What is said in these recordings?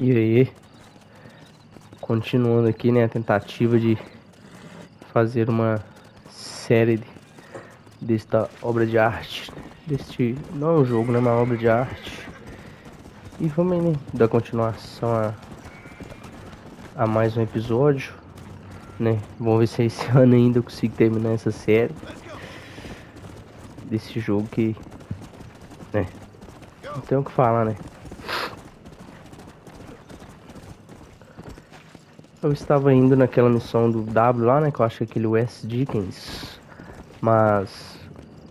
E aí, continuando aqui, né, a tentativa de fazer uma série desta obra de arte, não é um jogo, né, uma obra de arte. E vamos aí, né, dar continuação a mais um episódio, né, vamos ver se esse ano ainda eu consigo terminar essa série desse jogo que, né, não tem o que falar, né. Eu estava indo naquela missão do W lá, né, que eu acho que é aquele West Dickens, mas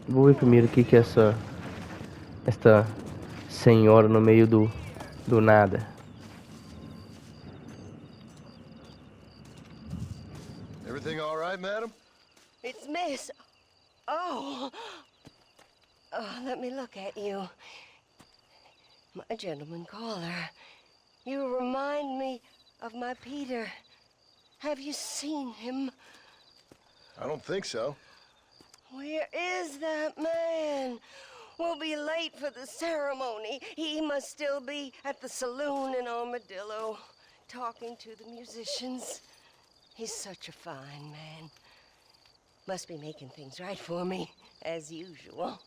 vou ver primeiro o que que é esta senhora no meio do nada. Everything all right, madam? It's Miss. Oh. Oh, let me look at you. My gentleman caller. You remind me of my Peter. Have you seen him? I don't think so. Where is that man? We'll be late for the ceremony. He must still be at the saloon in Armadillo, talking to the musicians. He's such a fine man. Must be making things right for me, as usual.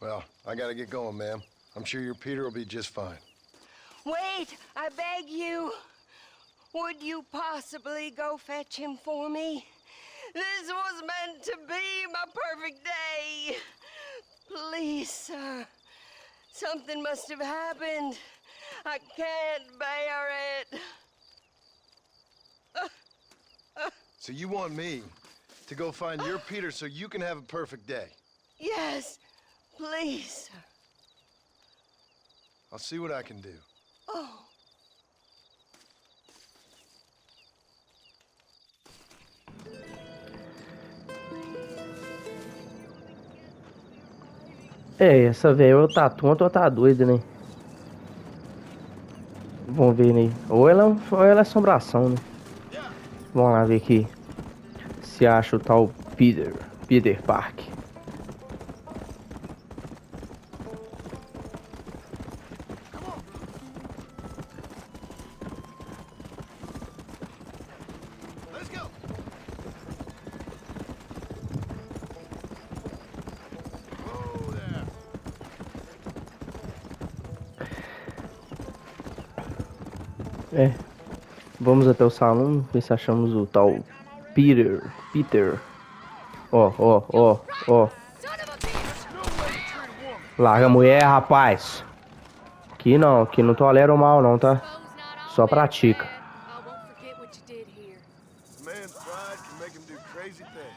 Well, I gotta get going, ma'am. I'm sure your Peter will be just fine. Wait, I beg you. Would you possibly go fetch him for me? This was meant to be my perfect day. Please, sir. Something must have happened. I can't bear it. So you want me to go find your Peter so you can have a perfect day? Yes, please, sir. I'll see what I can do. Oh. Essa velha ou tá tonta ou tá doida, né? Vamos ver, né? Ou ela é assombração, né? Vamos lá ver aqui se acha o tal Peter Park. Vamos até o salão, ver se achamos o tal Peter. Ó. Larga a mulher, rapaz. Aqui não tolera o mal não, tá? Só pratica. Man's pride can make him do crazy things.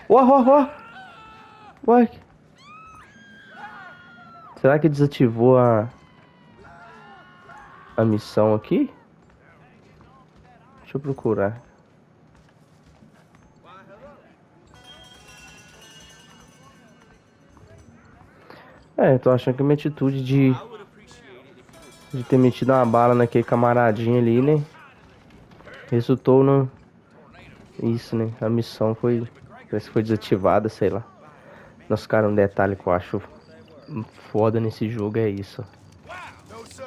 Ó. Ué. Será que desativou a missão aqui? Deixa eu procurar. Tô achando que a minha atitude de ter metido uma bala naquele camaradinho ali, né? Resultou no... Isso, né? A missão parece que foi desativada, sei lá. Nossa, cara, um detalhe que eu acho foda nesse jogo é isso.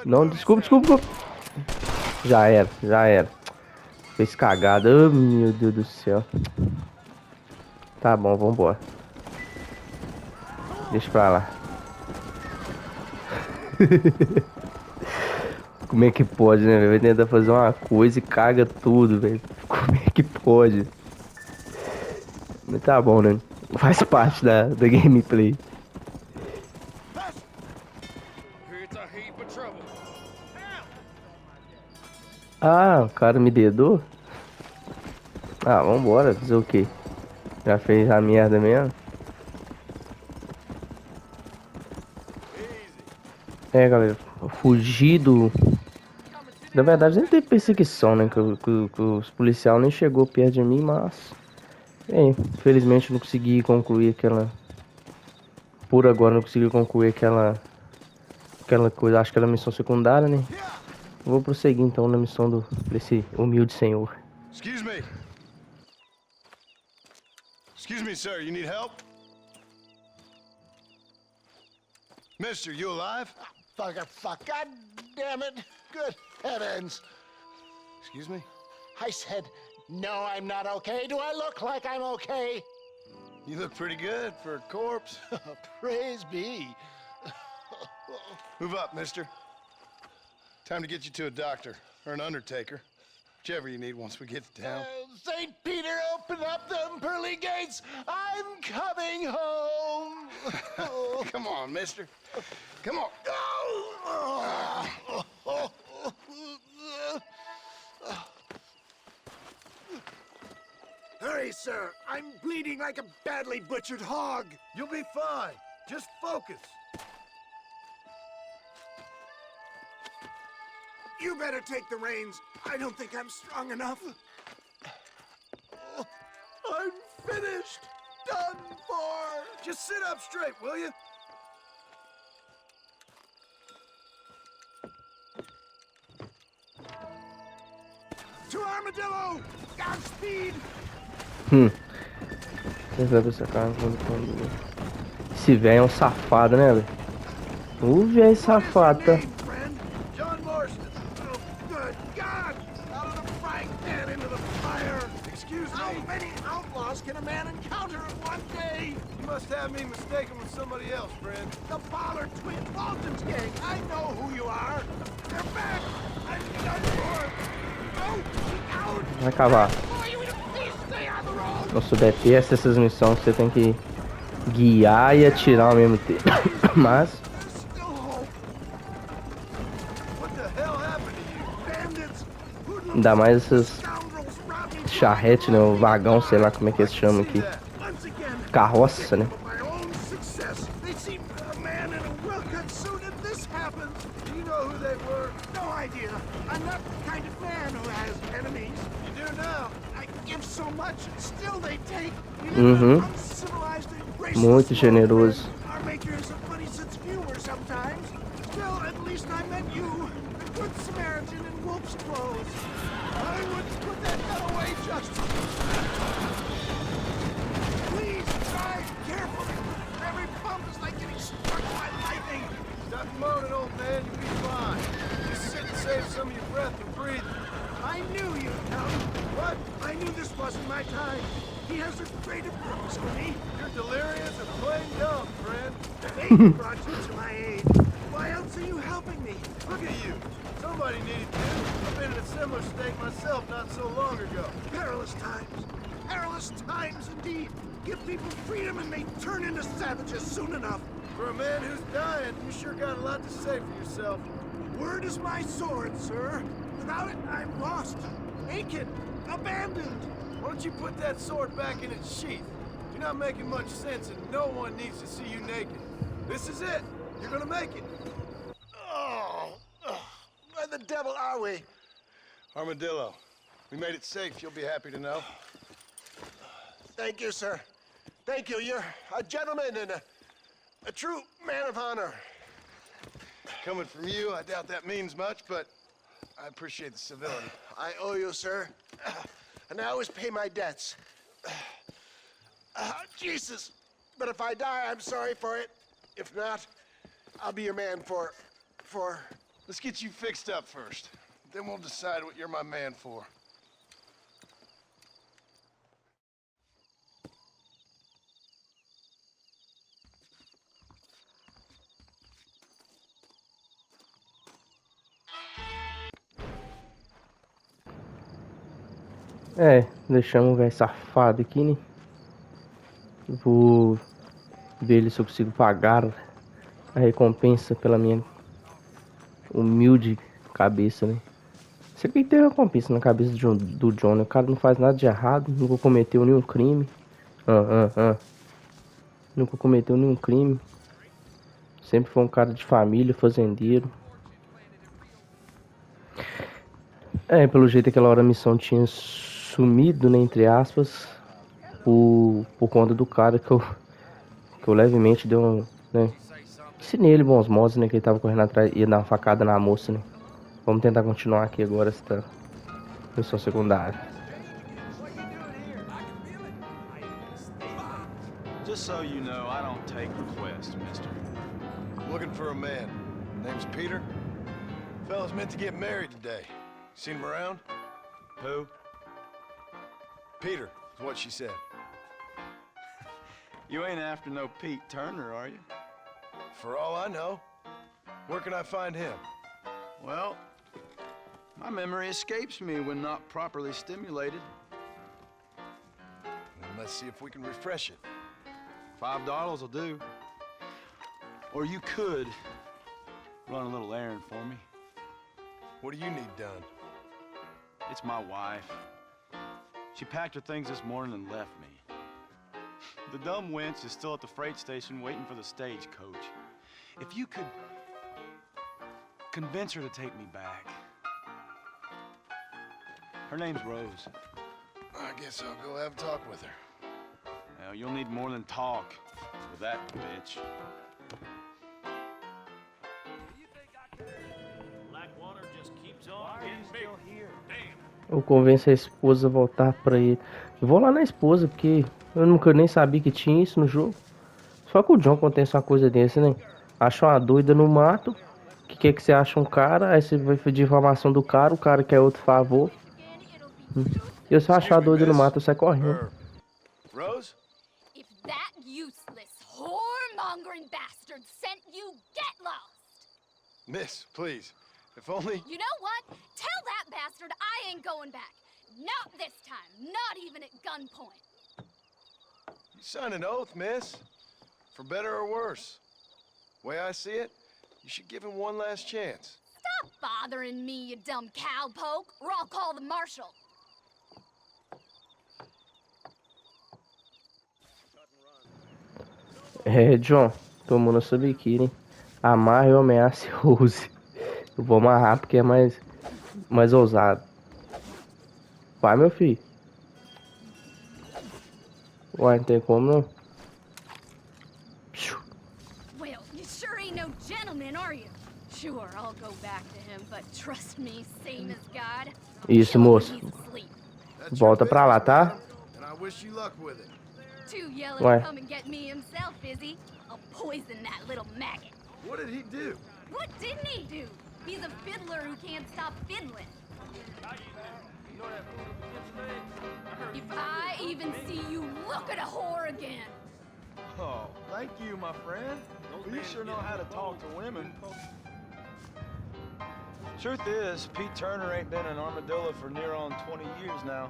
Não, desculpa. Já era. Fez cagada. Oh, meu Deus do céu. Tá bom, vambora. Deixa pra lá. Como é que pode, né, velho? Vai tentar fazer uma coisa e caga tudo, velho. Como é que pode? Mas tá bom, né? Faz parte da gameplay. Ah, o cara me dedou? Ah, vambora, fazer o quê? Já fez a merda mesmo? Galera, fugido. Na verdade nem teve perseguição, né? Que os policiais nem chegou perto de mim, mas... infelizmente não consegui concluir aquela... Por agora não consegui concluir aquela coisa, acho que era missão secundária, né? Vou prosseguir então na missão desse humilde senhor. Excuse me, sir. You need help? Mister, you alive? Fuck. God damn it. Good heavens. Excuse me? I said, no, I'm not okay. Do I look like I'm okay? You look pretty good for a corpse. Praise be. Move up, mister. Time to get you to a doctor or an undertaker. Whichever you need once we get down. St. Peter, open up them pearly gates. I'm coming home. Come on, mister. Come on. Hurry, sir. I'm bleeding like a badly butchered hog. You'll be fine. Just focus. You better take the reins. I don't think I'm strong enough. I'm finished. Done for. Just sit up straight, will you? To Armadillo! Godspeed! Vocês devem sacar quando... Esse velho é um safado, né, velho? O velho safado, tá? John Marston. Oh, good God! Out of the frying pan into the fire! Excuse How me. many outlaws can a man encounter in one day? You must have me mistaken with somebody else, friend. The Pollard twin Walton's gang. I know who you are. They're back. I'm done for. Go out. Vai cavar. Boy, you please stay on the road. Não souber ter essas missões, você tem que guiar e atirar ao mesmo tempo. Mas... There's still hope. What the hell happened to you? Bandits. Ainda mais essas Scoundrels robbing charrete, né? O vagão, sei lá como é que eles chamam aqui. once again. Carroça, né? My own success. They see a man in a well-cut suit and this happens. Do you know who they were? No idea. I'm not the kind of man who has enemies. You do now. I give so much and still they take. We live in an uncivilized and racist Muito world, generoso. friend. Our makers of funny sense of humor sometimes. Still, at least I met you, the good Samaritan in wolf's clothes. I wouldn't put that gun away just. Please drive carefully. Every bump is like getting struck by lightning. Stop moaning, old man. You'll be fine. Just sit and save some of your breath and breathe. I knew you'd come. What? I knew this wasn't my time. He has a greater purpose for me. You're delirious and plain dumb, friend. Fate brought you to my aid. Why else are you helping me? Look at you. Somebody needed you. I've been in a similar state myself not so long ago. Perilous times. Perilous times indeed. Give people freedom and they turn into savages soon enough. For a man who's dying, you sure got a lot to say for yourself. Word is my sword, sir. Without it, I'm lost. Naked. Abandoned. Why don't you put that sword back in its sheath? You're not making much sense and no one needs to see you naked. This is it. You're gonna make it. Oh. Where the devil are we? Armadillo. We made it safe, you'll be happy to know. Thank you, sir. Thank you. You're a gentleman and a true man of honor. Coming from you, I doubt that means much, but I appreciate the civility. I owe you, sir. And I always pay my debts. Jesus. But if I die, I'm sorry for it. If not, I'll be your man for... Let's get you fixed up first. Then we'll decide what you're my man for. É, deixamos o velho safado aqui, né? Vou ver se eu consigo pagar a recompensa pela minha humilde cabeça, né? Você tem que ter recompensa na cabeça do John, né? O cara não faz nada de errado, nunca cometeu nenhum crime. Nunca cometeu nenhum crime. Sempre foi um cara de família, fazendeiro. É, pelo jeito aquela hora a missão tinha sumido, né, entre aspas, por conta do cara que eu levemente deu um, né, ensinei ele bons modos, né, que ele tava correndo atrás e ia dar uma facada na moça, né. Vamos tentar continuar aqui agora esta missão secundária. Just so you know, I don't take requests, mister. Looking for a man. Name's Peter. Fella's meant to get married today. Seen him around? Who? Peter, is what she said. You ain't after no Pete Turner, are you? For all I know. Where can I find him? Well, my memory escapes me when not properly stimulated. Well, let's see if we can refresh it. $5 will do. Or you could run a little errand for me. What do you need done? It's my wife. She packed her things this morning and left me. The dumb wench is still at the freight station waiting for the stagecoach. If you could convince her to take me back. Her name's Rose. I guess I'll go have a talk with her. Now, you'll need more than talk with that bitch. Eu convenço a esposa a voltar pra ele. Eu vou lá na esposa, porque eu nunca nem sabia que tinha isso no jogo. Só que o John acontece uma coisa dessa, né? Acha uma doida no mato. Que é que você acha um cara? Aí você vai pedir informação do cara, o cara quer outro favor. E se eu achar a doida no mato, eu saio correndo. Rose? If that useless, whoremongering bastard sent you, get lost! Miss, please. If only... You know what? Tell that bastard I ain't going back. Not this time. Not even at gunpoint. You signed an oath, miss. For better or worse. Way I see it, you should give him one last chance. Stop bothering me, you dumb cowpoke, or I'll call the marshal. É, John, tomou na sua biquíni, hein? Amarre ou ameace Rose. Eu vou amarrar porque é mais ousado. Vai, meu filho. Uai, não tem como não. Well, you sure ain't no gentleman, are you? Sure, I'll go back to him, but trust me, same as God. Isso, moço. That's Volta your pra lá, business, tá? ma'am, and I wish you luck with it. Too yelling Why? to come and get me himself, is he? I'll poison that little maggot. What did he do? What didn't he do? He's a fiddler who can't stop fiddling. If I even see you look at a whore again. Oh, thank you, my friend. Well, you sure know how to talk to women. Truth is, Pete Turner ain't been an armadillo for near on 20 years now.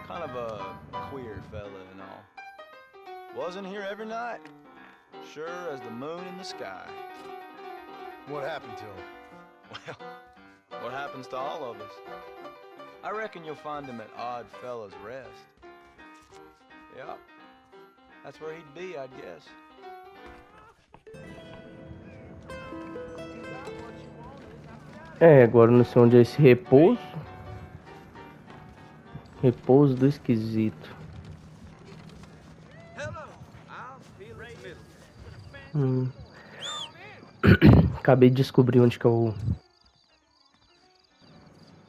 Kind of a queer fella and all. Wasn't here every night. Sure as the moon in the sky. What happened to him? Well, what happens to all of us? I reckon you'll find him at Odd Fella's Rest. Yeah, that's where he'd be, I'd guess. É, agora não sei onde é esse repouso. Repouso do esquisito. Acabei de descobrir onde que é o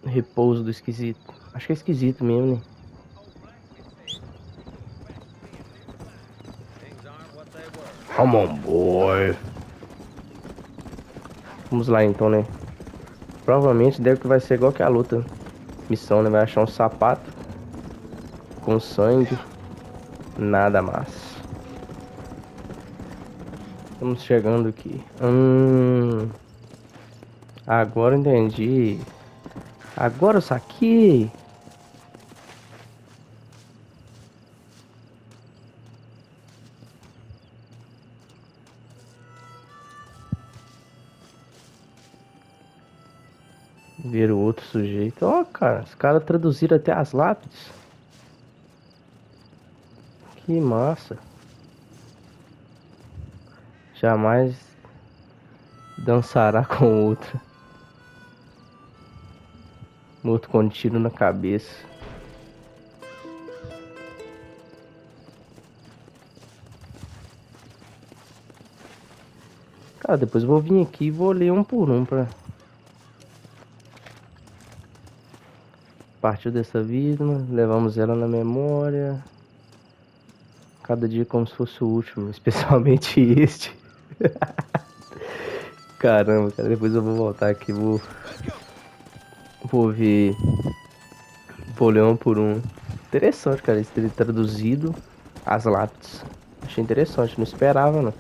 repouso do esquisito. Acho que é esquisito mesmo, né? Come on, boy. Vamos lá então, né? Provavelmente deve que vai ser igual que a luta. Missão, né? Vai achar um sapato com sangue. Nada mais. Estamos chegando aqui. Agora eu entendi. Agora eu saquei. Ver o outro sujeito. Ó, cara, os caras traduziram até as lápides. Que massa. Jamais dançará com outra. Morto com um tiro na cabeça. Cara, depois eu vou vir aqui e vou ler um por um pra... Partiu dessa vítima, levamos ela na memória. Cada dia como se fosse o último, especialmente este. Caramba, cara, depois eu vou voltar aqui, vou ver, vou ler um por um. Interessante, cara, eles terem traduzido as lápides. Achei interessante, não esperava, não.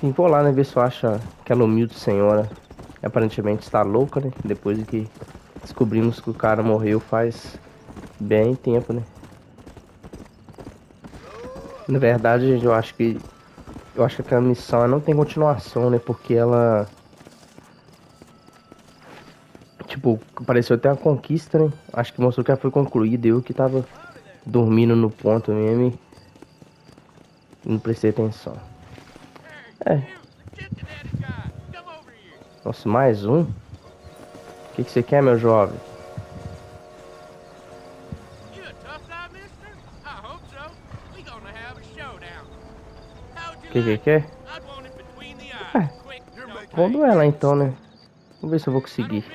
E vou lá, né, ver se eu acho aquela humilde senhora, que aparentemente está louca, né, depois de que descobrimos que o cara morreu faz bem tempo, né. Na verdade, gente, eu acho que aquela missão ela não tem continuação, né, porque ela... Tipo, pareceu até uma conquista, né? Acho que mostrou que ela foi concluída. Eu que tava dormindo no ponto mesmo e não prestei atenção. É. Nossa, mais um? O que você quer, meu jovem? O que quer? É. Vamos duelar então, né? Vamos ver se eu vou conseguir.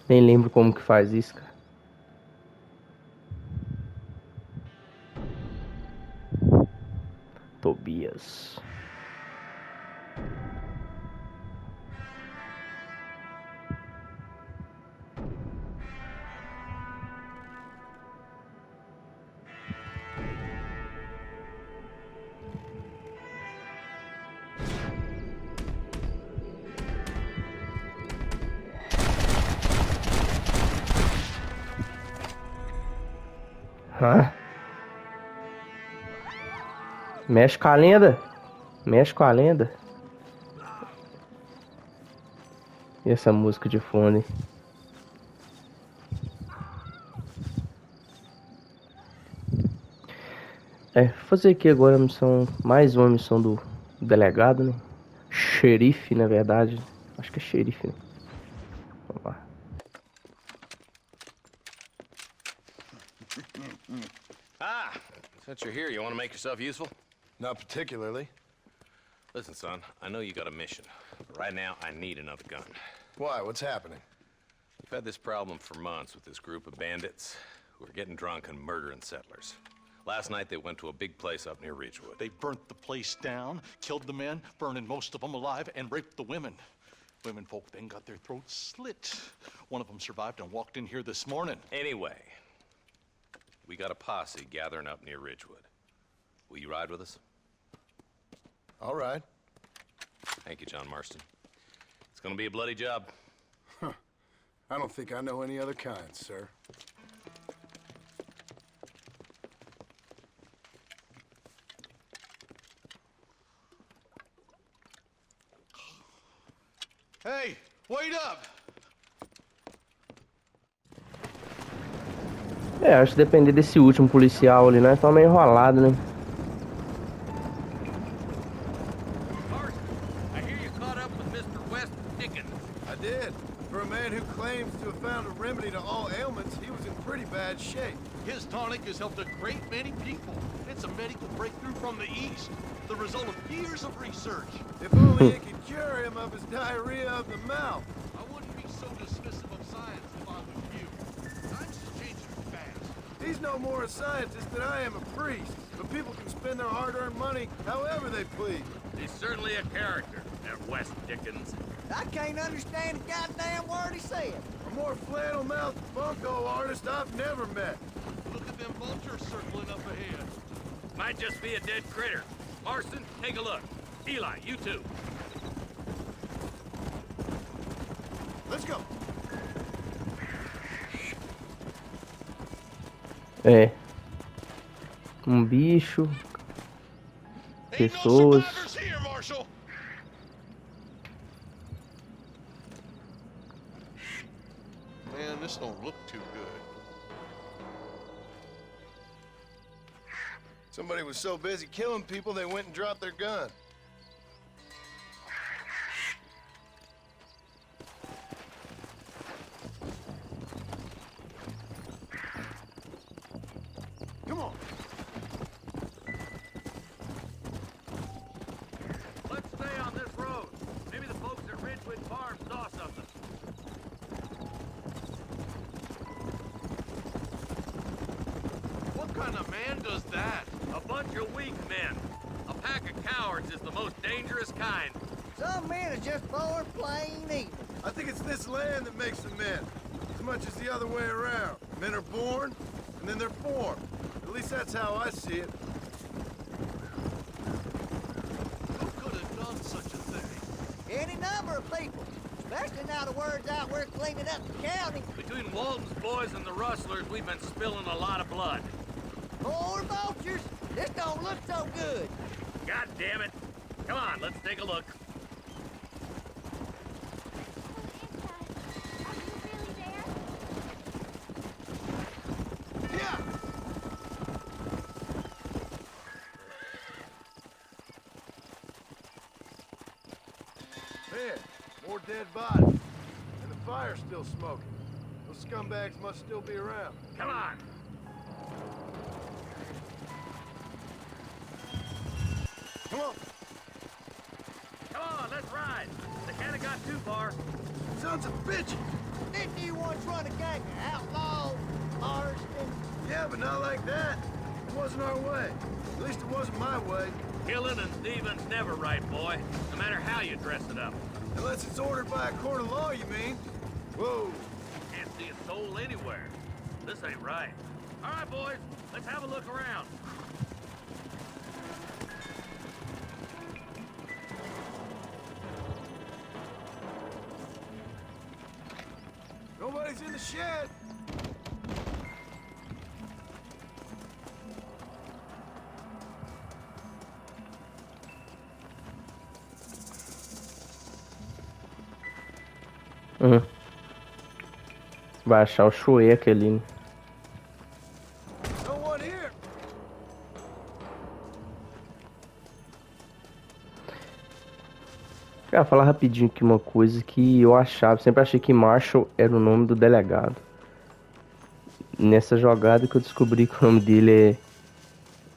Nem lembro como que faz isso, cara. Tobias. Hã? Mexe com a lenda. Mexe com a lenda. E essa música de fundo, hein? É, vou fazer aqui agora a missão, mais uma missão do delegado, né? Xerife, na verdade. Acho que é xerife, né? Vamos lá. Ah, since you're here, you want to make yourself useful? Not particularly. Listen, son, I know you got a mission, but right now I need another gun. Why? What's happening? We've had this problem for months with this group of bandits who are getting drunk and murdering settlers. Last night they went to a big place up near Ridgewood. They burnt the place down, killed the men, burning most of them alive, and raped the women. Women folk then got their throats slit. One of them survived and walked in here this morning. Anyway, we got a posse gathering up near Ridgewood. Will you ride with us? All right. Thank you, John Marston. It's gonna be a bloody job. I don't think I know any other kind, sir. Hey, wait up! É, acho que depender desse último policial ali, né? Tá meio enrolado, né? I hear you caught up with Mr. West Dickens. I did. For a man who claims to have found a remedy to all ailments, he was in pretty bad shape. His tonic has helped a great many people. It's a medical breakthrough from the East, the result of years of research. If only it could cure him of his diarrhea of the mouth. I wouldn't be so dismissive of science if I was you. Times is changing fast. He's no more a scientist than I am a priest. But people can spend their hard-earned money however they please. He's certainly a character, that West Dickens. I can't understand a goddamn word he said. A more flannel-mouthed bunko artist I've never met. Look at them vultures circling up ahead. Might just be a dead critter. Marston, take a look. Eli, you too. Let's go. É. Bicho. Ain't no Pessoas. survivors here, Marshal. Man, this don't look too good. Somebody was so busy killing people, they went and dropped their gun. Come on. Let's stay on this road. Maybe the folks at Ridgewood Farm saw something. What kind of man does that? A bunch bunch of weak men. A pack of cowards is the most dangerous kind. Some men are just born plain evil. I think it's this land that makes them men, as much as the other way around. Men are born, and then they're formed. At least that's how I see it. Who could have done such a thing? Any number of people. Especially now the word's out we're cleaning up the county. Between Walton's boys and the rustlers, we've been spilling a lot of blood. More vultures. This don't look so good. God damn it. Come on, let's take a look. Yeah! Man, more dead bodies. And the fire's still smoking. Those scumbags must still be around. Come on. Come on! Come on, let's ride. They can't have got too far. Sons of bitches! Didn't you once run a gang of outlaws, arsonists? Yeah, but not like that. It wasn't our way. At least it wasn't my way. Killing and thieving's never right, boy. No matter how you dress it up. Unless it's ordered by a court of law, you mean? Whoa. Can't see a soul anywhere. This ain't right. All right, boys, let's have a look around. Nobody's in the shed. Vai achar o chueco ali, né? No one here. Cara, falar rapidinho aqui uma coisa que eu achava, sempre achei que Marshall era o nome do delegado. Nessa jogada que eu descobri que o nome dele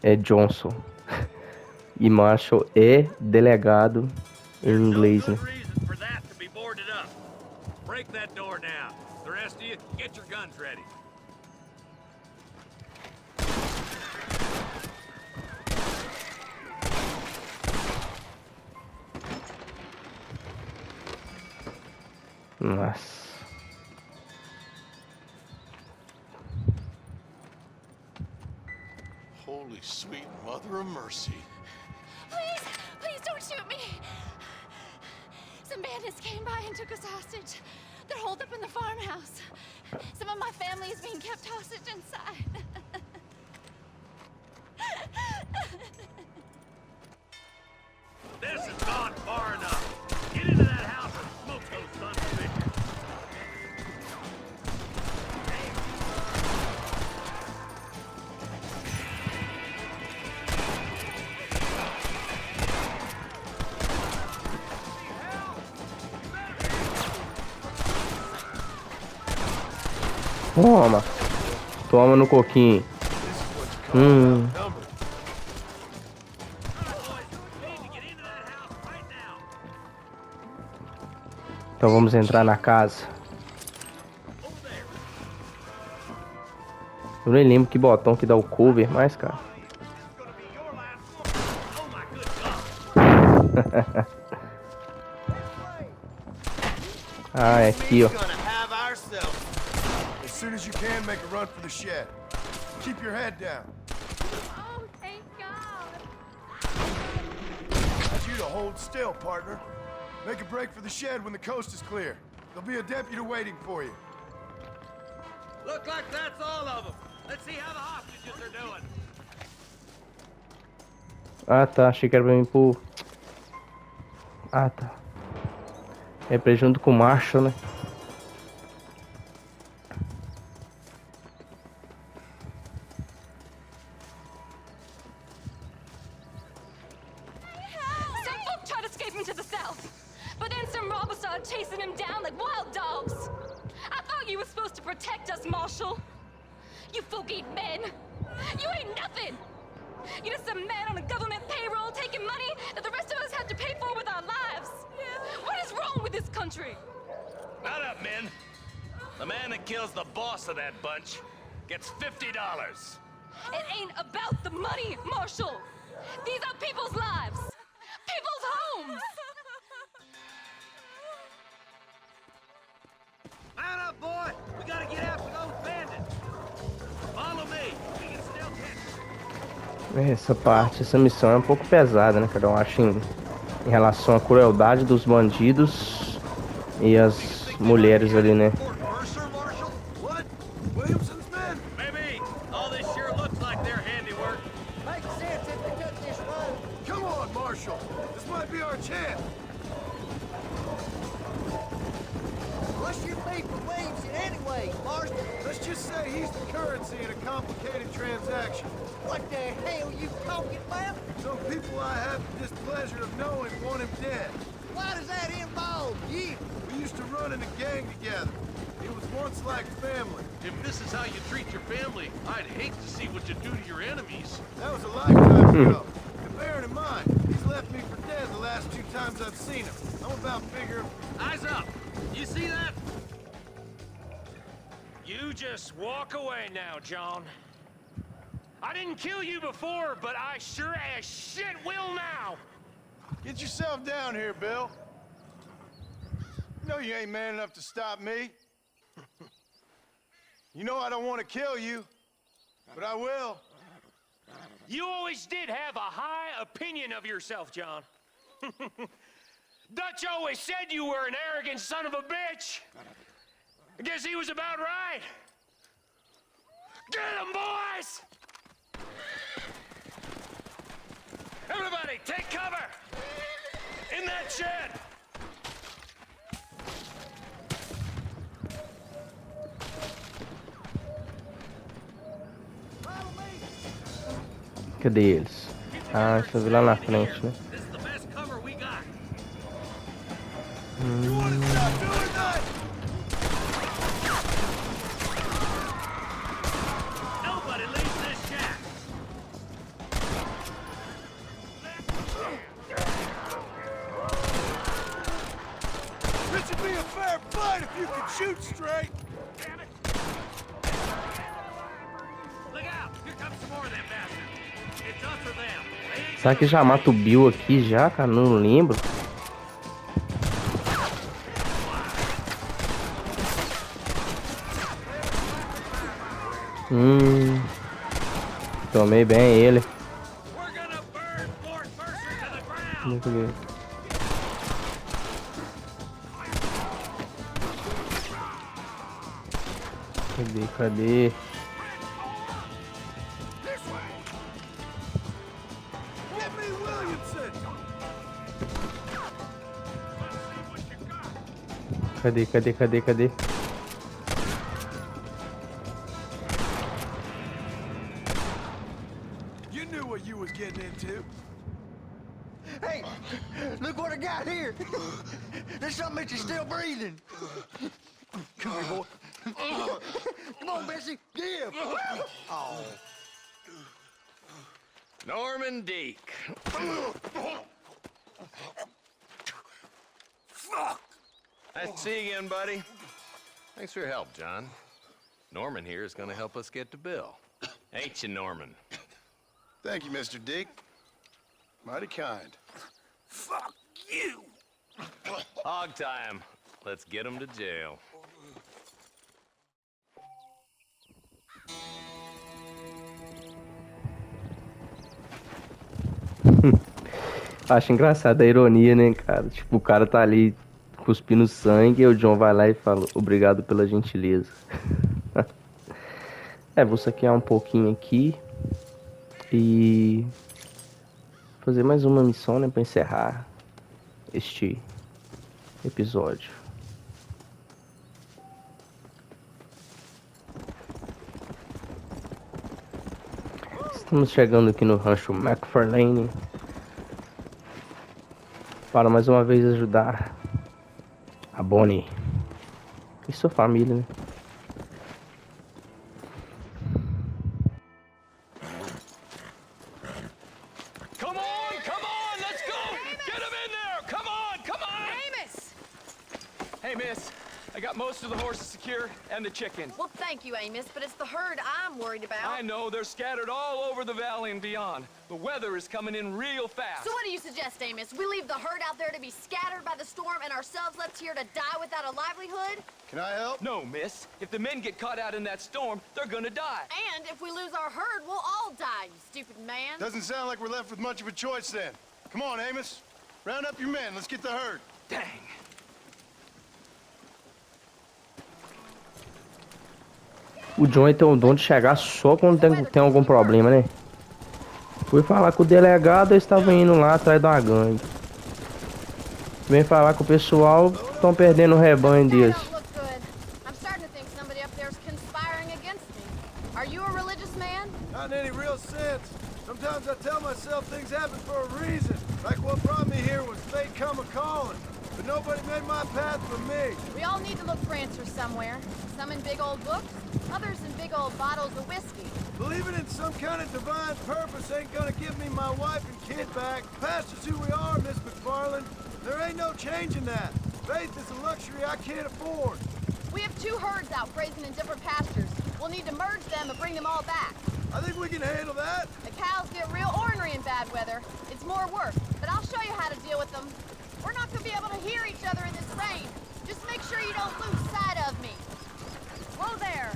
é Johnson. E Marshall é delegado em inglês, né? Break that door down. The rest of you, get your guns ready. Nossa. Holy sweet mother of mercy. Please don't shoot me. Some bandits came by and took us hostage. They're holed up in the farmhouse. Some of my family is being kept hostage inside. This has gone far enough. Get into that house and smoke those sons of bitches. Toma. Toma no coquinho. Então vamos entrar na casa. Eu nem lembro que botão que dá o cover mais, cara. Ah, é aqui, ó. As soon as you can, make a run for the shed. Keep your head down. Oh, thank God. That's you to hold still, partner. Make a break for the shed when the coast is clear. There'll be a deputy waiting for you. Look like that's all of them. Let's see how the hostages are doing. Ah, tá. Achei que era pra mim pôr. Ah, tá. É pra ir junto com o Marshall, né? Some folk tried escaping to the south, but then some robbers started chasing him down like wild dogs. I thought you were supposed to protect us, Marshal. You folk ain't men. You ain't nothing. You're just some man on a government payroll taking money that the rest of us have to pay for with our lives. What is wrong with this country? Not up, men. The man that kills the boss of that bunch gets $50. It ain't about the money, Marshall. These are people's lives, people's homes. Man up, boy! We gotta get after those bandits! Follow me! We can still catch Essa missão é um pouco pesada, né, cara? Eu acho em relação à crueldade dos bandidos e as mulheres ali, né? Mercer, Marshal? What? Williamson's men? Maybe. All this sure looks like their handiwork. Makes sense if they took this road. Come on, Marshal. This might be our chance. What's your beef with Williamson anyway, Marston? Let's just say he's the currency in a complicated transaction. What the hell you talking about? Some people I have the displeasure of knowing want him dead. Why does that involve you? We used to run in a gang together. It was once like family. If this is how you treat your family, I'd hate to see what you do to your enemies. That was a lifetime ago. And bearing in mind, he's left me for dead the last 2 times I've seen him. I'm about figuring. Eyes up! You see that? You just walk away now, John. I didn't kill you before, but I sure as shit will now! Get yourself down here, Bill. You know you ain't man enough to stop me. You know I don't want to kill you, but I will. You always did have a high opinion of yourself, John. Dutch always said you were an arrogant son of a bitch. I guess he was about right. Get him, boys! Everybody, take cover! In that shed! Cadê eles? Ah, deixa eu ver lá na frente, né? This is the best cover we got. You want to stop doing that? Nobody leaves this shack. This should be a fair fight if you can shoot straight. Damn it! Look out! Here comes some more of them bastards. It's us or them. They ain't Será que já mata o Bill aqui já, cara? Não lembro. Tomei bem ele. We're gonna burn Fort Mercer to the ground! Muito bem. Cadê? This way. Get me Williamson. Cadê? You knew what you was getting into. Hey, look what I got here. There's something that you're still breathing. Come here, boy. Come on, Bessie. Give. Oh. Norman Deek. Fuck. Nice to see you again, buddy. Thanks for your help, John. Norman here is gonna help us get to Bill. Ain't you, Norman? Thank you, Mr. Deke. Mighty kind. Fuck you. Hog time. Let's get him to jail. Acho engraçado a ironia, né, cara? Tipo, o cara tá ali cuspindo sangue e o John vai lá e fala obrigado pela gentileza. Vou saquear um pouquinho aqui e fazer mais uma missão, né, pra encerrar este episódio. Estamos chegando aqui no rancho McFarlane para mais uma vez ajudar a Bonnie e sua família, né? Come on, let's go! Get him in there! Come on! Amos! Hey, miss. I got most of the horses secure and the chickens. Well, thank you, Amos, but it's the herd I'm worried about. I know, they're scattered all over the valley and beyond. The weather is coming in real fast. So what do you suggest, Amos? We leave the herd out there to be scattered by the storm and ourselves left here to die without a livelihood? Can I help? No, miss. If the men get caught out in that storm, they're gonna die. And if we lose our herd, we'll all die, you stupid man. Doesn't sound like we're left with much of a choice then. Come on, Amos. Round up your men. Let's get the herd. Dang. O Johnny tem o dom de chegar só quando tem algum problema, né? Fui falar com o delegado, eles estavam indo lá atrás de uma gangue. Vem falar com o pessoal, estão perdendo o rebanho deles. That don't look good. I'm starting to think somebody up there is conspiring against me. Are you a religious man? Not in any real sense. Sometimes I tell myself things happen for a reason. Like what brought me here was fate come a-calling. But nobody made my path for me. We all need to look for answers somewhere. Some in big old books, others in big old bottles of whiskey. Believing in some kind of divine purpose ain't gonna give me my wife and kid back. Past is who we are, Miss McFarland. There ain't no changing that. Faith is a luxury I can't afford. We have 2 herds out grazing in different pastures. We'll need to merge them and bring them all back. I think we can handle that. The cows get real ornery in bad weather. It's more work, but I'll show you how to deal with them. We're not gonna be able to hear each other in this rain. Just make sure you don't lose sight of me. Whoa there.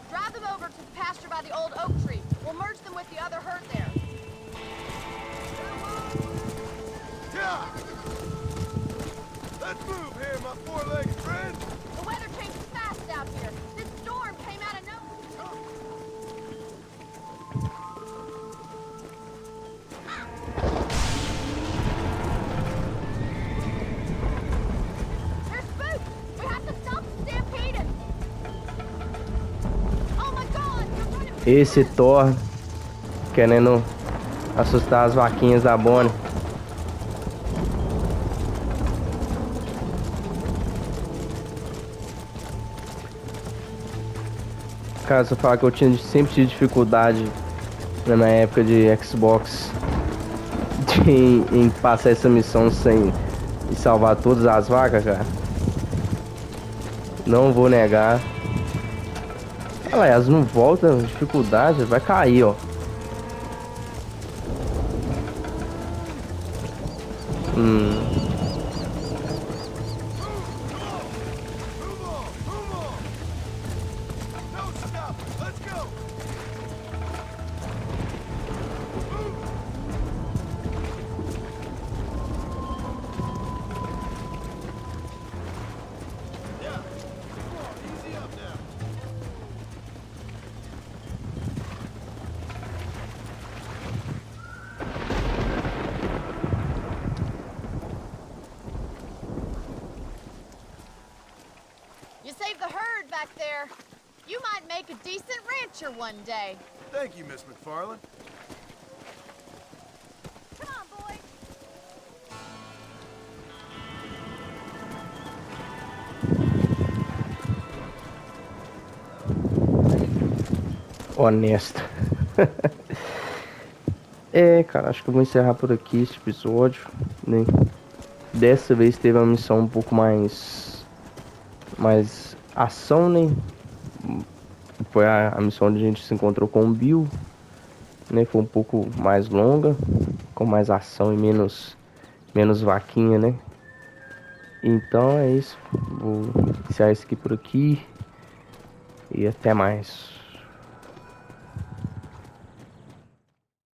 Drive them over to the pasture by the old oak tree. We'll merge them with the other herd there. Yeah! Let's move here, my four-legged friend. The weather changes fast out here. This storm came out of nowhere. There's spooked. We have to stop the stampede. Oh my God! You're going to... Esse Thor querendo assustar as vaquinhas da Bonnie. Cara, se eu falar que eu sempre tive dificuldade, né, na época de Xbox em passar essa missão sem salvar todas as vacas, cara. Não vou negar. Aliás, não volta, dificuldade, vai cair, ó. No stop. Let's go. Yeah. Come on, easy up now. You saved the herd back there. You might make a decent rancher one day. Thank you, Miss McFarland. Come on, boy. Honesto. Cara, acho que eu vou encerrar por aqui este episódio, né? Dessa vez teve uma missão um pouco mais ação, né? Foi a missão onde a gente se encontrou com o Bill, né? Foi um pouco mais longa, com mais ação e menos vaquinha, né? Então é isso. Vou encerrar isso aqui por aqui e até mais.